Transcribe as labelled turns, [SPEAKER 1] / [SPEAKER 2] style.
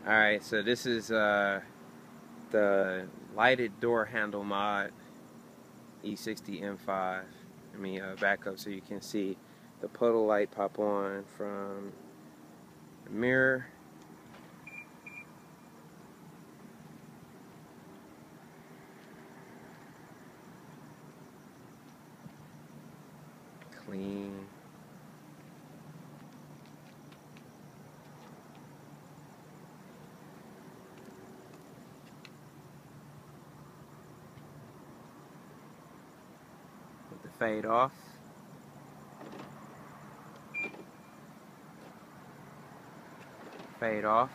[SPEAKER 1] Alright, so this is the lighted door handle mod E60 M5. Let me back up so you can see the puddle light pop on from the mirror. Clean. With the fade off. Fade off.